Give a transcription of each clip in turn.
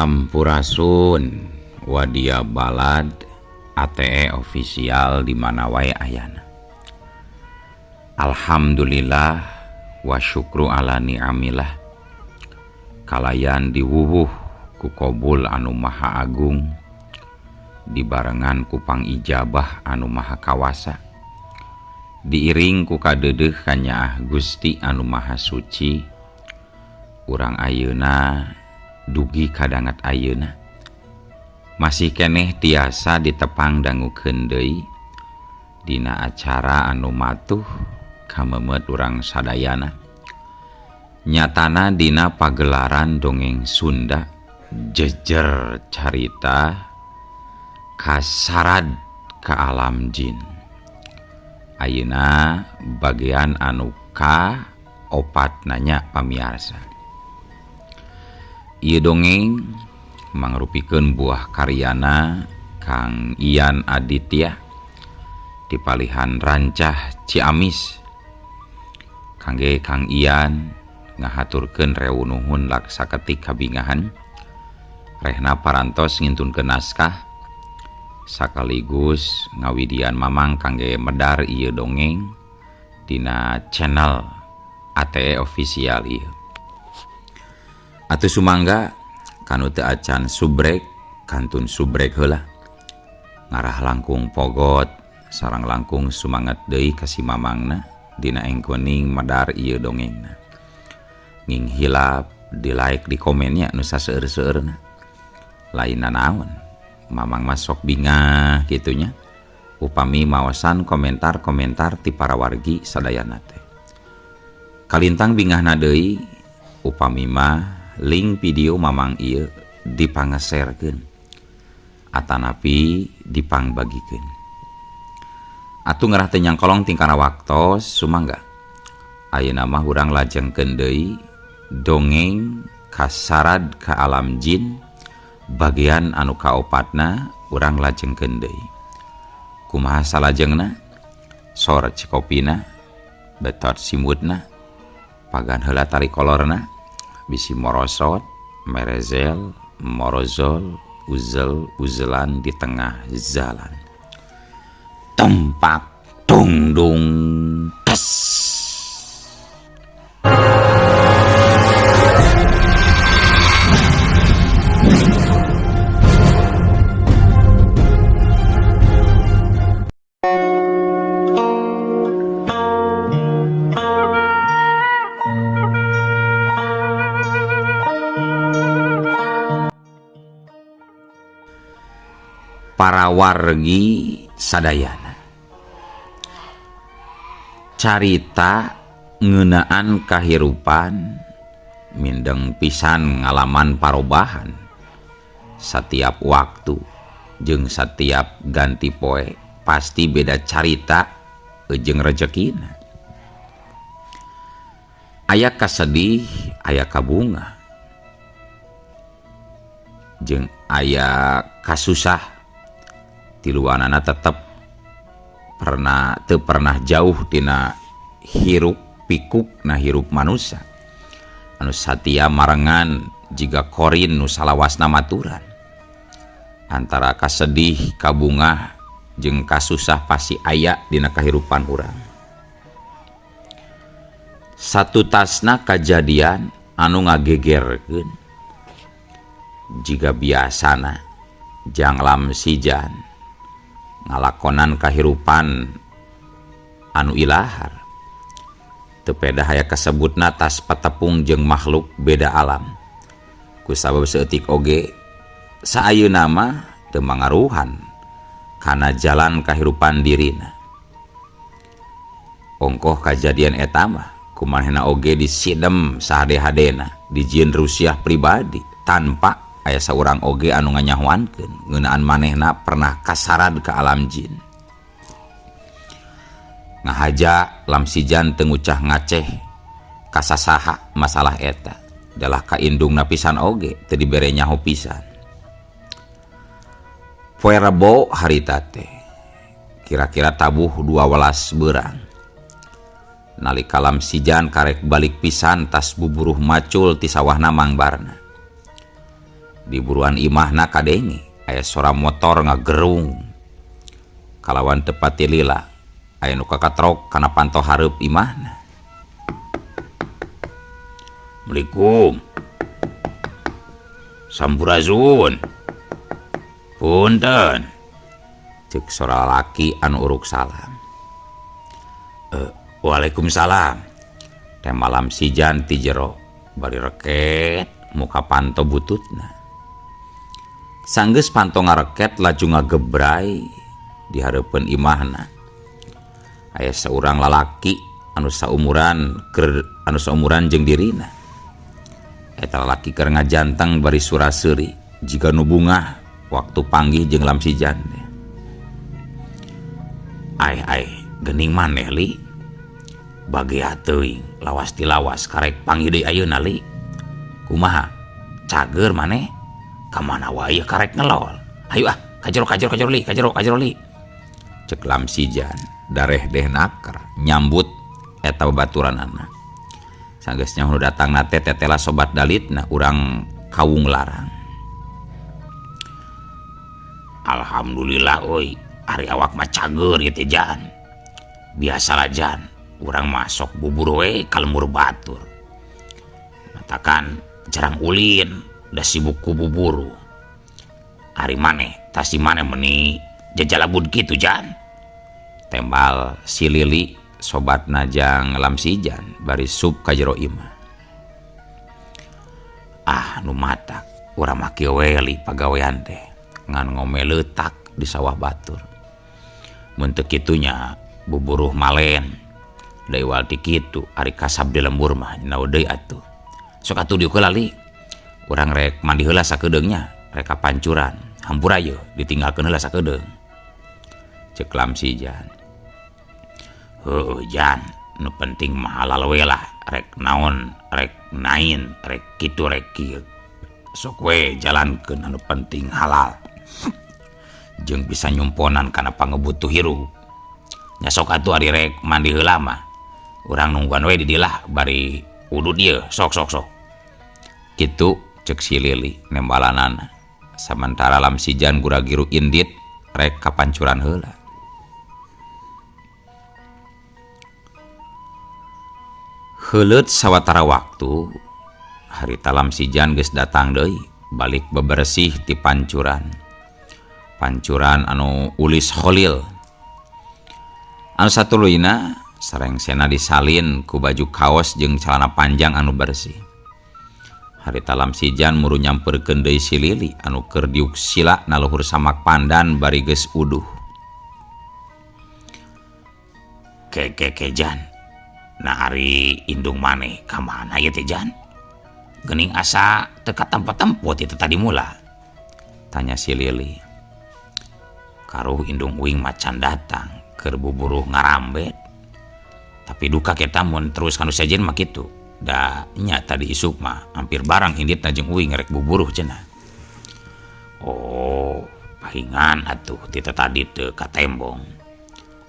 Sampurasun Wadia Balad ATE official di mana wae ayana. Alhamdulillah wa syukru ala ni'amillah. Kalayan diwuwuh ku Qobul anu maha agung, dibarengan ku pangijabah anu maha kawasa, diiring ku kadeudeuh ka Nyaah Gusti anu maha suci. Urang ayeuna dugi kadangat ayeuna masih keneh tiasa ditepang dangukeun deui dina acara anu matuh kamemet urang sadayana. Nyatana dina pagelaran dongeng Sunda jejer carita kasarad ka alam jin. Ayeuna bagian anu ka opat nanya pamiarsa. Ieu dongeng mangrupikeun buah karyana Kang Ian Aditya di Palihan Rancah Ciamis. Kangge Kang Ian ngahaturkeun rewu nuhun laksaketik kabingahan, rehna parantos ngintunkeun naskah sakaligus ngawidian mamang kangge medar ieu dongeng dina channel ATE official ieu. Atuh sumangga kanu teu acan subrek kantun subrek heula, ngarah langkung pogot sareng langkung sumanget deui ka si mamangna dina engkoning medar ieu dongengna. Nging hilap di like di komennya nu saseueur-seueurna. Lainna naon, mamang mah sok bingah kitunya upami maosan komentar-komentar ti para wargi sadayana teh. Kalintang bingahna deui upami mah link video mamang ieu dipangeserkeun atanapi dipangbagikeun. Atuh ngarah teu nyangkolong tingkana waktos sumangga ayeuna mah urang lajengkeun deui dongeng kasarad ka alam jin bagian anu kaopatna urang lajengkeun deui. Kumaha salajengna? Sor cikopina, betot simutna, pagan heula tari kolorna, bisi morosot, merezel, morozol, uzel-uzelan di tengah jalan. Tempak dung dung tes. Para wargi sadayana, carita ngeunaan kahirupan mindeng pisan ngalaman parobahan setiap waktu jeung setiap ganti poe pasti beda carita jeung rezekina. Aya kasedih, aya kabunga, jeung aya kasusah. Tiluanana tetep teu pernah jauh tina hirup pikuk na hirup manusia anu satia marengan jiga korin nu salawasna maturan. Antara kasedih, kabungah jeung kasusah pasti aya dina kahirupan urang. Satu tasna kajadian anu ngagegerkeun jiga biasana janglam sijan ngalakonan kahirupan anu ilahar teu peda haya kasebutna tas patepung jeung makhluk beda alam. Kusabab seutik oge saayeuna mah teu mangaruhan kana jalan kahirupan dirina. Ongkoh kajadian eta mah kumanehna oge disidem sahade-hadena dijieun rusiah pribadi tanpa aya saurang oge anu nganyahoankeun ngeunaan manehna pernah kasarad ka alam jin. Ngahaja lam sijan teu ngucah ngaceh kasasaha masalah eta, dalah kaindungna pisan oge teu dibere nyaho pisan. Poe Rebo harita teh kira-kira tabuh 12 beurang. Nalika lam sijan karek balik pisan tas buburuh macul ti sawahna mangbarna. di buruan imahna kadenge aya suara motor ngagerung kalawan tepati lila aya nu kakatrok kana panto hareup imahna. Assalamualaikum. Samburazun. Punten. Cek suara laki anu uruk salam. Waalaikumsalam. Teh malam sijan ti jero bari reket muka panto bututna. Sanggeus panto ngareket laju ngagebrai di hareupeun imahna. Aya saurang lalaki anu saumuran jeung dirina. Eta lalaki keur ngajanteng bari suraseuri jiga nu bungah waktu panggih jeung lamsijan. Ai geuning maneh li. Bagea teuing lawas ti lawas karek panggih deui ayeuna li. Kumaha? Cager maneh? Ka mana wae karek ngelol. Hayu kajero li. Cek lamsijan dareh deh naker nyambut eta babaturanana. Sanggeus nyaho datang nate tetela sobat dalitna urang kawung larang. Alhamdulillah euy, ari awak mah cager ieu teh jan. Biasalah jan, urang masuk bubur we kalembur batur. Matakan jarang ulin, da sibuk ku buburu. Ari maneh, tas si maneh meuni jajalabud kitu jan. Tembal si Lili sobat najang lamsijan bari sub ka jero imah. Nu matak urang mah kieu we li pagawean teh ngan ngomeleutak di sawah batur. Mun teu kitunya buburuh malen. Deui wal ti kitu ari kasab di lembur mah naon deui atuh. Sok atuh dieu heula li. Urang rek mandi heula sakedeungnya rek ka pancuran. Hampura ye ditinggalkeun heula sakedeung. Cek lamsijan. Jan, nu penting mah halal we lah, rek naon, rek nain, rek kitu rek kieu. Sok we jalankeun anu penting halal. Jeung bisa nyumponan kana pangebutuh hirup. Nya sok atuh ari rek mandi heula mah. Urang nungguan we di dilah bari wudu dieu, sok. Kitu cek si Lili nembalanana. Samantara lamsijan gura-giru indit rek kapancuran heula. Heuleut sawatara waktu harita lamsijan geus datang deui balik bebersih ti pancuran anu ulis holil. Anu satuluyna sarengsena disalin ku baju kaos jeung celana panjang anu bersih. Harita lamsijan muru nyampeurkeun deui si Lili anu keur diuk sila na luhur samak pandan bari geus uduh. Ke jan. Nah hari indung maneh ka mana ieu teh jan? Geuning asa teu katempo-tempo itu tadi mula. Tanya si Lili. Karuh indung uing macan datang keur buburuh ngarambet. Tapi duka kita mun terus kanu sajen mah kitu. Da nya tadi isuk mah hampir barang inditna jeung uing rek buburuh cenah. Oh, pahingan atuh ti tadi teu katembong.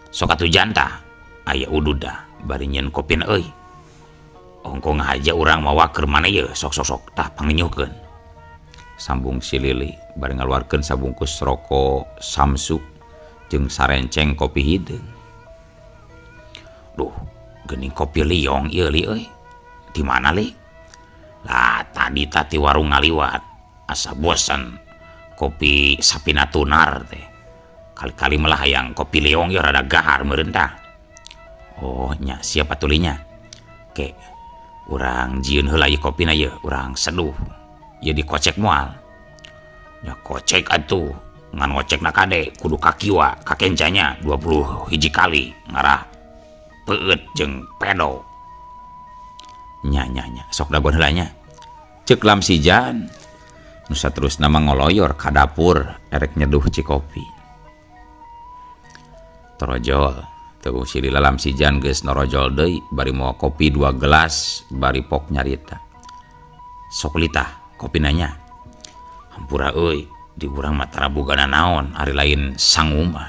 Sok atuh jantah aya udud dah. Bari nyeun kopina euy. Ongko ngahaja urang mawa keur mana ye sok tah panginyuhkeun. Sambung si Lili bari ngaluarkeun sabungkus rokok Samsu jeung sarenceng kopi hideung. Duh, geuning kopi liong ieu li euy. Di mana li? Lah tadi tati warung ngaliwat. Asa bosan kopi Sapina Tunar teh. Kali-kali malah hayang kopi liong ieu rada gahar meureun tah. Oh nya siapa tulinya? Ke urang jieun heula ieu kopina ieu, urang seduh. Ieu dikocek moal. Nya kocek atuh, ngan ngocekna kade kudu kakiwa, kakencanya 20 hiji kali ngarah peueut jeung pedo. Nya sok dagon heula nya. Ceuk lamsijan. Nu saterusna mah ngoloyor ka dapur erek nyeduh cikopi. Torojol teu si Lila lamsijan geus norojol deui bari moal kopi 2 gelas bari pok nyarita. Sok litah kopi nanya. Hampura euy di urang mah tara bogana naon ari lain sangu mah.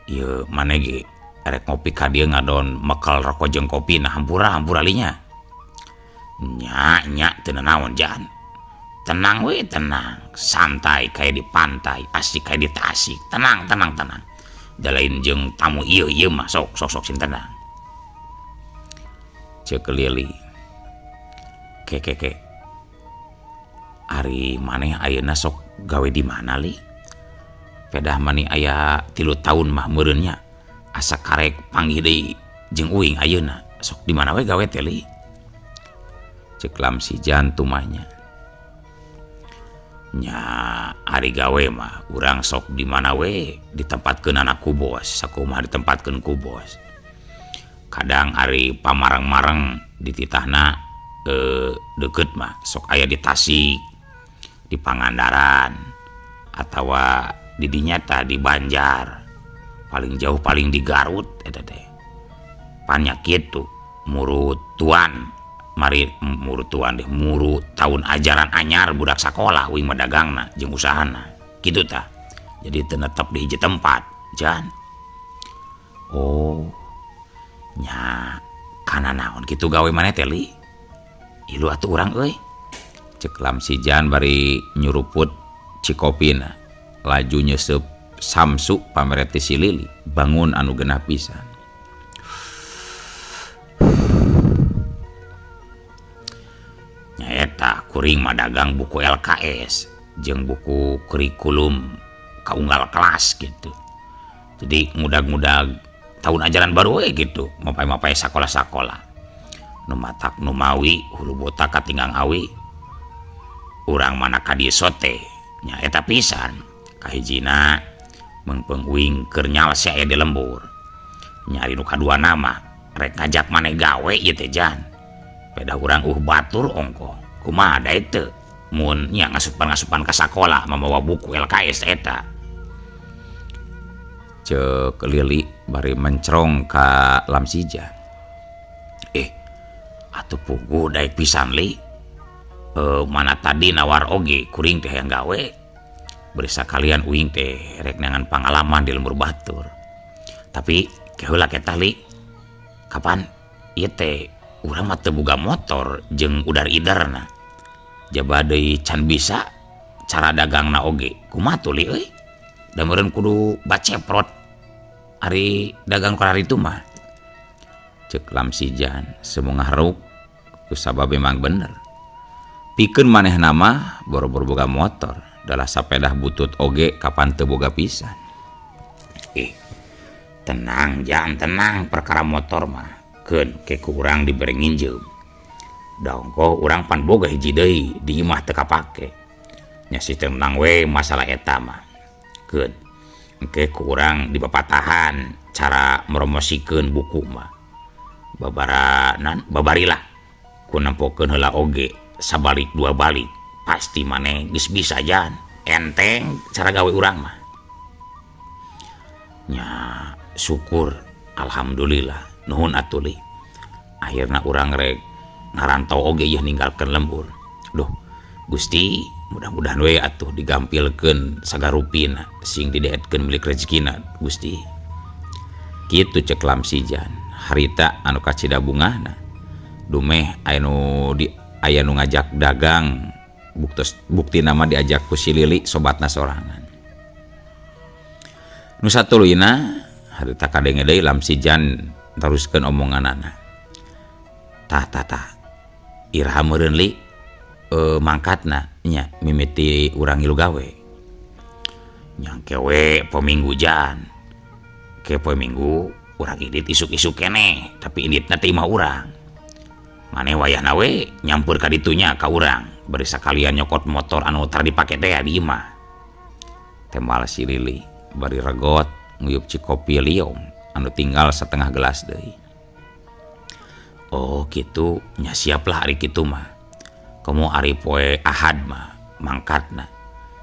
Ieu maneh ge erek ngopi ka dieu ngadon mekel rokok jeung kopi nah hampura linya. Nya teu naon jan. tenang we, tenang, santai kayak di pantai, asik kayak di Tasik, tenang. Dalain jeung tamu ieu mah sok sin tenang. Ceuk Lili. Ke. Ari maneh ayeuna sok gawe di mana li? Pedah mani aya 3 tahun mah meureun nya. Asa karek panggih deui jeung uing ayeuna. Sok di mana we gawe teh li? Ceuk Lamsijan tumahnya. Nya ari gawe mah urang sok di mana we ditempatkeun anakku bos, sakumaha ditempatkeun ku bos. Kadang ari pamareng-mareng di titahna deket mah sok aya di Tasik, di Pangandaran, atawa di dinya tah di Banjar, paling jauh paling di Garut eta teh. Panya kitu murut tuan mari murut tuan deh murut tahun ajaran anyar budak sekolah wing madagangna jeung usahana kitu tah. Jadi teu netep di hiji tempat jan. Oh nya kana naon kitu gawe maneh teh li? Ilu atuh urang euy. Ceuk Lamsijan bari nyuruput cikopina laju nyeusup samsu pamere ti si Lili bangun anu geunah pisan. Nyaeta kuring madagang buku LKS jeung buku kurikulum kaunggal kelas gitu. Jadi ngudag-ngudag tahun ajaran baru we gitu, mapai-mapai sakola-sakola. Nu matak nu mawi hulu botak katinggang awi. Urang mana ka dieu sote nya eta pisan. Kahijina meungpeung uing keur nyalse aya di lembur. Nyari nu kadua nama rek ngajak maneh gawe ieu teh jan. Peda urang batur ongko kumaha da teu mun nya ngasupan ka sakola mamawa buku LKS eta. Ceuk Lili bari mencrong ka Lamsijan. Atuh puguh daek pisan li. Mana tadi nawar oge kuring teh yang gawe. Bari sakalian uing teh rek nangan pangalaman di lembur batur. Tapi keheula eta li. Kapan ieu teh urang mah teu boga motor jeung udar-idarna. Jaba deui can bisa cara dagangna oge. Kumaha tuh li euy? Da meureun kudu baceprot ari dagang ka itu mah. Ceuk Lamsijan semua ngaharuk kusabab memang bener. Pikeun manehna mah boro-boro boga motor, dalah sapedah butut oge kapan teu boga pisan. Tenang jan, tenang perkara motor mah. Keun ke kurang diberi nginjeum. Dongko urang pan boga hiji deui di imah teu kapake. Nya sistem nang we masalah eta mah. Keun engke kurang dibapatahan cara meromosikeun buku mah. Babarilah ku nempokeun heula oge sabalik dua balik pasti maneh geus bisa jan. Enteng cara gawe urang mah. Nya syukur alhamdulillah. Nuhun atuh li. Akhirna urang rek ngarantau oge ieu ninggalkeun lembur. Duh, Gusti, mudah-mudahan we atuh digampilkeun sagarupina sing dideetkeun milik rezekina, Gusti. Kitu ceuk Lamsijan. Harita anu kacida bungahna. Dumeh aya nu ngajak dagang. Bukti nama diajak ku si Lili sobatna sorangan. Nu satuluyna harita kadenge deui Lamsijan teruskeun omonganana. Tah. Iraha meureun li mangkatna nya mimiti urang ngilu gawe. Nyangke we poe Minggu jan. Ke poe Minggu urang idit isuk-isuk keneh, tapi inditna teh imah urang. Maneh wayahna we nyampur ka ditunya ka urang, bari sakalian nyokot motor anu tar dipake teh di imah. Temal si Lili bari regot nguyup cikopi liom anu tinggal setengah gelas deui. Oh kitu nya siaplah ari kitu mah. Komo ari poe Ahad mah mangkatna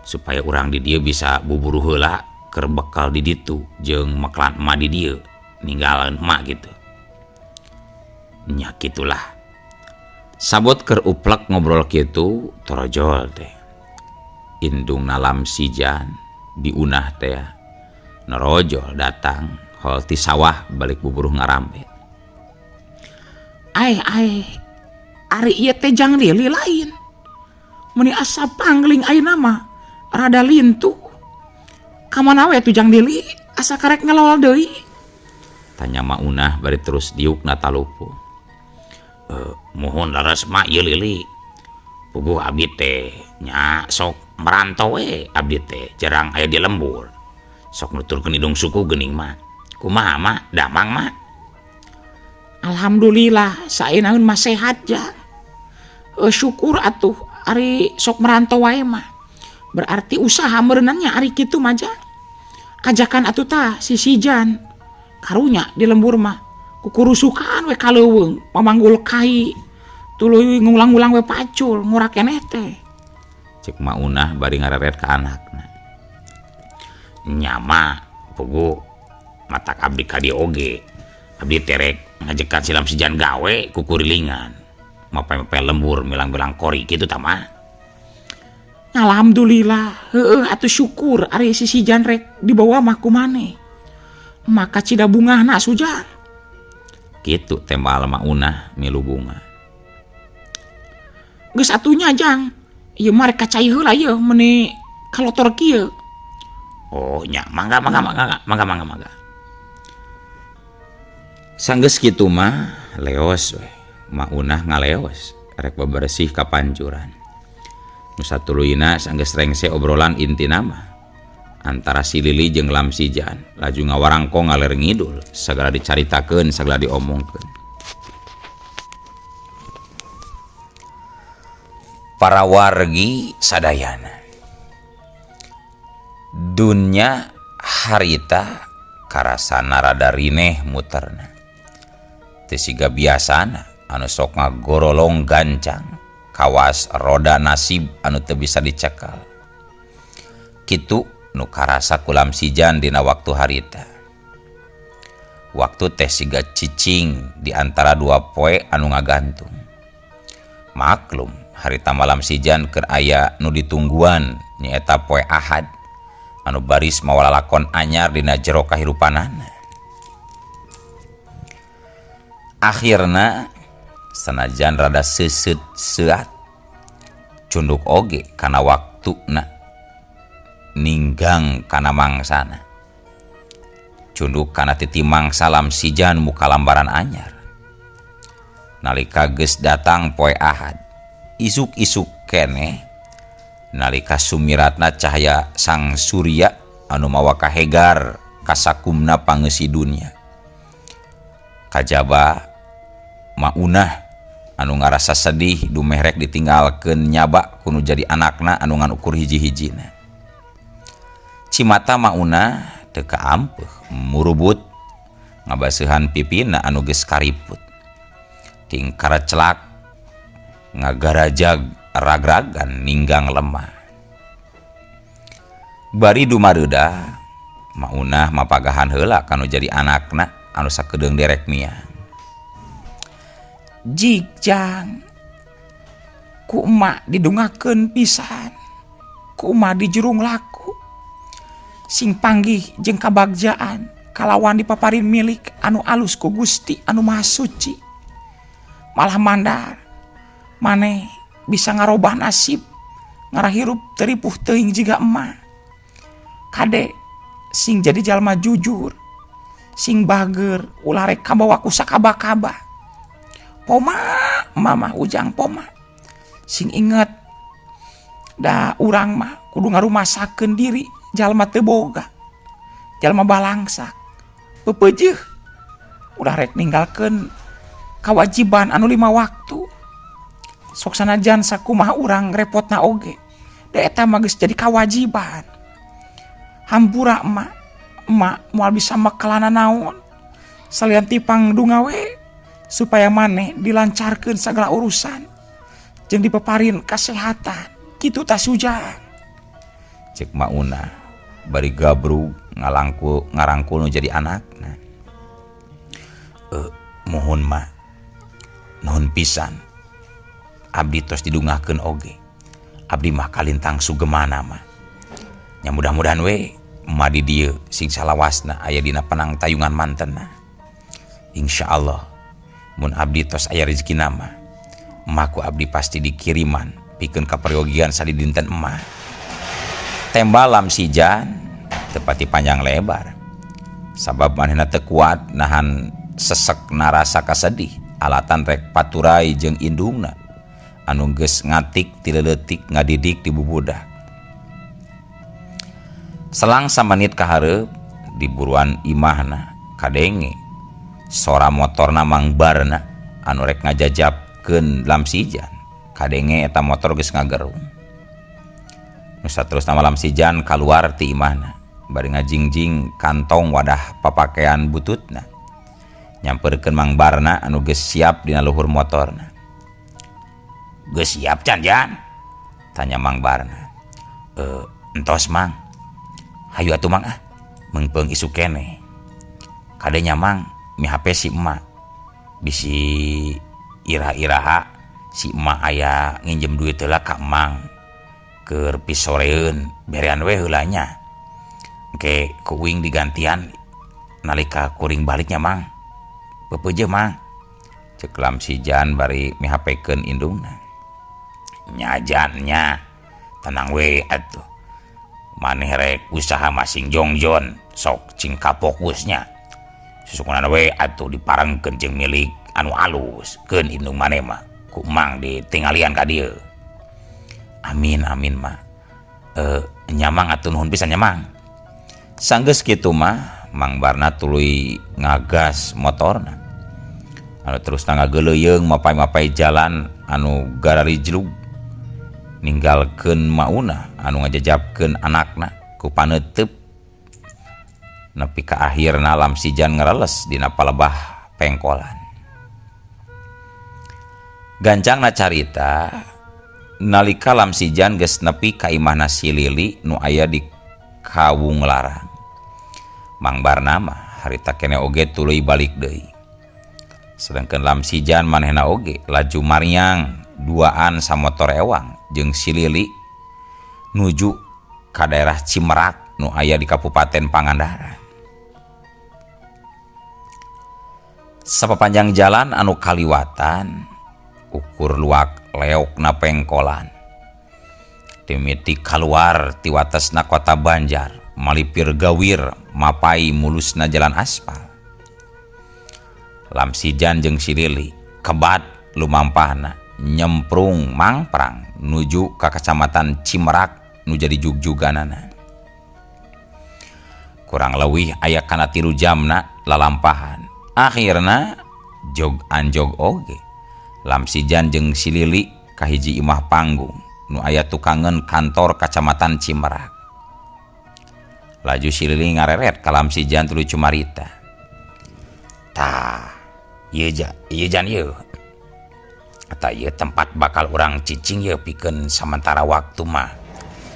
supaya urang di dieu bisa buburu heula keur bekal di ditu jeung meklan emak di dieu ninggalan emak gitu. Nya kitulah. Sabot keur uplek ngobrol kitu torojol teh. Indungna Lamsijan diunah teh norojol datang hol ti sawah balik buburuh ngarambet. Ai ari ieu teh jang Lili lain. meni asa pangling ayeuna mah rada lintu. Kamana we tujang Dili asa karek ngelol deui? Tanya Maunah bari terus diukna talupu. Mohon laras mak ieu Lili. Puguh abdi teh nya sok merantau we abdi teh jarang aya di lembur. Sok nuturkeun hidung suku geuning mah. Kumaha mak? Damang mak? Alhamdulillah saenaeun mah sehat jang. Syukur atuh ari sok merantau wae mah. Berarti usaha meureunannya ari kitu mah jang. Ajakan atuh tah si Sijan karunya di lembur mah kukurusukan we kaleuweung pamanggul kai tuluy ngulang-ulang we pacul ngura keneh teh. Cek Maunah bari ngareret ka anakna. Nyama pugu matak abdi ka dieu oge. Abdi terek ngajekan silam Sijan gawe kukurilingan. Mape-mape lembur milang-milang kori kitu tah mah. Alhamdulillah, heueuh atuh syukur ari si Sijan rek dibawa mah ku maneh. Maka cida bungahna Sujang. Kitu tembal Maunah milu bunga. Geus atunya jang. Ieu mah rek kacai heula ieu meuni kalotor kieu. Oh nya, mangga. Sanggeus kitu mah leos we. Maunah ngaleos rek bebersih ka pancuran. Nu satuluyna sanggeus rengse obrolan inti nama antara si Lili jeung Lam Sijan, laju ngawarangko ngaler ngidul sagala dicaritakeun sagala diomongkeun. Para wargi sadayana dunya harita karasana rada rineh muterna teu siga biasana anu sok ngagorolong gancang kawas roda nasib anu teu bisa dicekal. Kitu nu karasa ku Lam Sijan dina waktu harita. Waktu teh siga cicing di antara dua poe anu ngagantung. Maklum harita Lam Sijan keur aya nu ditungguan nyaeta poe Ahad anu baris mawa lalakon anyar dina jero kahirupanana. Akhirna sanajan rada seuseut seuat cunduk oge kana waktuna ninggang kana mangsana. Cunduk kana titi mangsa Lam Sijan muka lambaran anyar. Nalika geus datang poe Ahad, isuk-isuk keneh nalika sumiratna cahaya sang surya anu mawa kahegar kasakumna pangeusih dunya. Kajaba Maunah anu ngarasa sedih dumeh rek ditinggalkeun nyaba kudu jadi anakna anu ngan ukur hiji-hijina. Cimata Maunah teu kaampeuh murubut ngabaseuhan pipina anu geus kariput. Ting karecelak ngagarajag ragragan ninggang lemah. Bari dumareuda Maunah mapagahan heula kanu jadi anakna anu sakedeung derek miang. Jigjang ku emak didungakeun pisan, ku emak dijurung laku sing panggih jeung kabagjaan kalawan dipaparin milik anu alus ku Gusti anu Maha Suci. Malah mandar maneh bisa ngarobah nasib ngarahirup teripuh teuing jiga emak. Kade sing jadi jalma jujur, sing bager ulah rek kabawa ku sakaba-kaba. Poma mama ujang poma sing inget da urang mah kudu ngarumasakeun diri jalma teu boga, jalma balangsak pepeujeuh udah rek ninggalkeun kawajiban anu 5 waktu. Sok sanajan sakumaha urang repotna oge da eta mah geus jadi kawajiban. Hampura emak moal bisa makelana naon salian tipang dunga we supaya maneh dilancarkeun sagala urusan jeung dipeparin kasehatan kitu tah Sujang. Cek Maunah bari gabrug ngarangkul nu jadi anakna. Mohon mah nuhun pisan abdi tos didungakeun oge. Abdi mah kalintang sugemana mah. Nya mudah-mudahan we emak di dieu sing salawasna aya dina penang tayungan mantenna. Insyaallah mun abdi tos aya rezeki nama, emakku abdi pasti dikiriman nepikeun kaperyogian sadi dinten emah. Tembal Lamsijan tepati panjang lebar. Sabab manehna teu kuat nahan sesekna rasa kasedih alatan rek paturai jeung indungna anu geus ngatik ti leutik ngadidik di bubudak. Selang samanit kahareup di buruan imahna kadenge sora motorna mangbarna anu rek ngajajabkeun Lamsijan. Kadenge eta motor geus ngagerung. Nu saterusna Lamsijan kaluar ti imahna bari ngajingjing kantong wadah papakean bututna. Nyamperkeun mangbarna anu geus siap dina luhur motorna. "Geus siap can Jan?" tanya mangbarna. Entos Mang. Hayu atuh Mang meungpeung isu keneh. Kadenya Mang mihape si emak. Bisi iraha-iraha si emak aya nginjem duit heula ka Mang. Keur pisoreun berean we heulanya. Engke kuing digantian nalika kuring baliknya Mang. Peupeujeuh Mang. Ceuk Lamsijan bari mihapekeun indungna. Nya Jan nya. Tenang we atuh. Maneh rek usaha masing jongjon sok cing kafokusnya. Susukna we atuh diparengkeun jeung milik anu alus keun indung maneh mah ku Mang ditingalian ka dieu. Amin amin mah. Nyamang atuh nuhun pisan nyamang. Sanggeus kitu mah mangbarna tuluy ngagas motorna. Anu terusna ngageuleuyeung mapai-mapai jalan anu gararijlug ninggalkeun mauna anu ngajajabkeun anakna ku paneuteub nepi ka akhirna Lamsijan ngareles dina palebah pengkolan. Gancangna carita nalika Lamsijan geus nepi ka imahna si Lili nu aya di Kawung Larang. Mangbarna mah harita keneh oge tuluy balik deui. Sedengkeun Lamsijan manehna oge laju mariang duaan samotor ewang jeung si Lili nuju ka daerah Cimerak nu aya di Kabupaten Pangandaran. Sapapanjang jalan anu kaliwatan ukur luak leokna pengkolan. Timiti kaluar ti watesna kota Banjar malipir gawir mapai mulusna jalan aspal. Lamsijan jeung si Lili kebat lumampahna nyemprung mangprang nuju ka kecamatan Cimerak nu jadi jugjuganana. Kurang leuwih aya kana 3 jamna lalampahan. Akhirna jog anjog oge Lamsijan jeung si Lili ka hiji imah panggung nu aya tukangeun kantor kecamatan Cimerak. Laju si Lili ngareret ka Lamsijan tuluy cumarita. Tah, ieu Jan ieu. Eta ieu tempat bakal urang cicing ieu pikeun sementara waktu mah.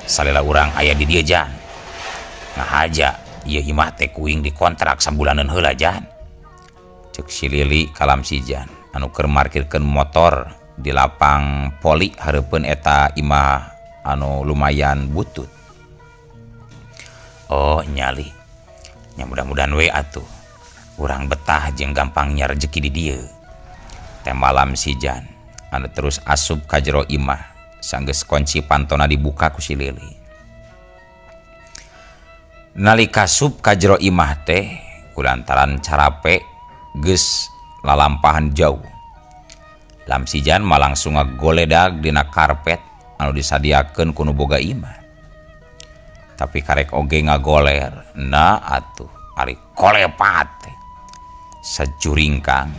Salela urang aya di dieu Jan. Ngahaja ieu imah teh kuing dikontrak sabulaneun heula Jan. Ceuk si Lili ka Lamsijan anu keur markirkeun motor di lapang poli hareupeun eta imah anu lumayan butut. Oh nyali. Nya mudah-mudahan we atuh urang betah jeung gampang nya rezeki di dieu. Tema Lamsijan anu terus asup ka jero imah sanggeus kunci pantona dibuka ku si Lili. Nalika asup ka jero imah teh kulantaran carape geus lalampahan jauh. Lamsijan mah langsung ngagoledag dina karpet anu disadiakeun ku nu boga imah. Tapi karek oge ngagoler, na atuh ari kolepat teh. Sajuringkang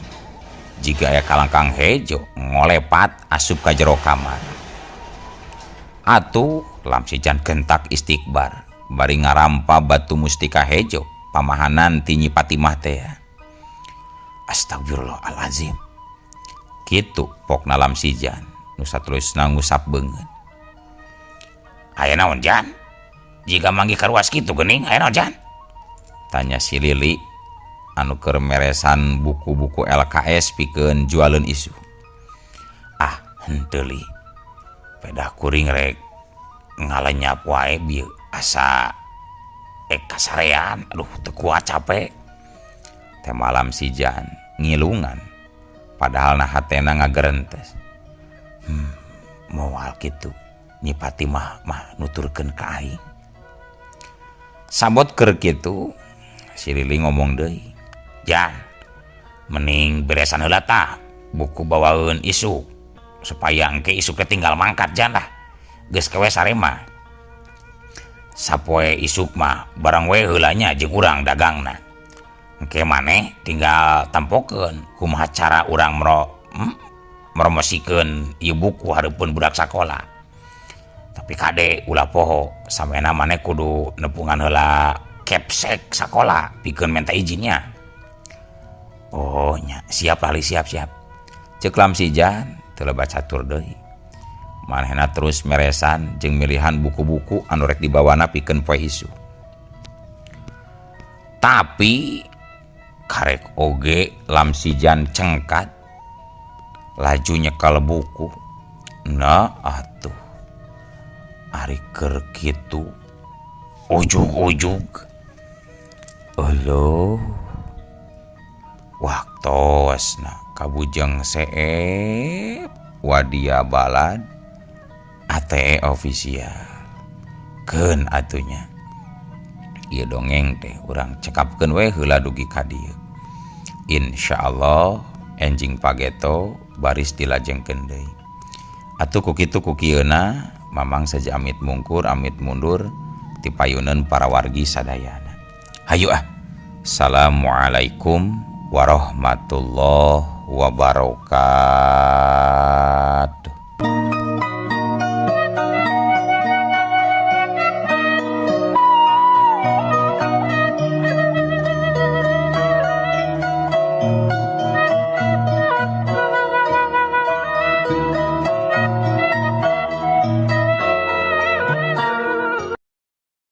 jiga aya kalangkang hejo ngolepat asup ka jero kamar. Atuh Lamsijan gentak istighbar bari ngarampa batu mustika hejo pamahanan ti Nyi Patimah teh. Astagfirullahalazim. Kitu pokna Lamsijan nu saterusna ngusap beungeun. Aya naon Jan? Jika manggi karuas kitu geuning aya naon Jan? Tanya si Lili anu keur meresan buku-buku LKS pikeun jualeun isu. Ah, henteu li. Pedah kuring rek ngalenyap wae bieu asa kasarean. Aduh teu kuat capek. Tema Lamsijan ngilungan padahal na hatena ngagerentes. moal kitu Nyi Fatimah mah nuturkeun ka aing. Sabot keur kitu si Lili ngomong deui, "Jan, mending beresan heula tah buku bawaeun isuk supaya engke isuk tinggal mangkat Jan lah. Geus kewe sarema. Sapoe isuk mah barang we heulanya jeung urang dagangna. Engke maneh tinggal tampokeun kumaha cara urang meromosikeun ieu buku hareupeun budak sakola. Tapi kade ulah poho samena maneh kudu nepungan heula kepsek sakola pikeun minta izinnya." "Oh nya, siap Lali, siap. Ceuk Lamsi Jan teu lebat catur deui. Manehna terus meresan jeung milihan buku-buku anu rek dibawana pikeun poe isu. Tapi karek oge Lamsi Jan cengkat laju nyekal buku. Nah atuh ari keur kitu ujug-ujug eueuh waktosna kabujeng seep wadia balad ATE official keun atunya. Ieu dongeng teh urang cekapkeun we heula dugi ka dieu. Insyaallah enjing pageto baris dilajengkeun deui. Atuh ku kitu ku kieuna mamang saja amit mungkur amit mundur ti payuneun para wargi sadayana. Hayu ah. Assalamualaikum warahmatullahi wabarakatuh.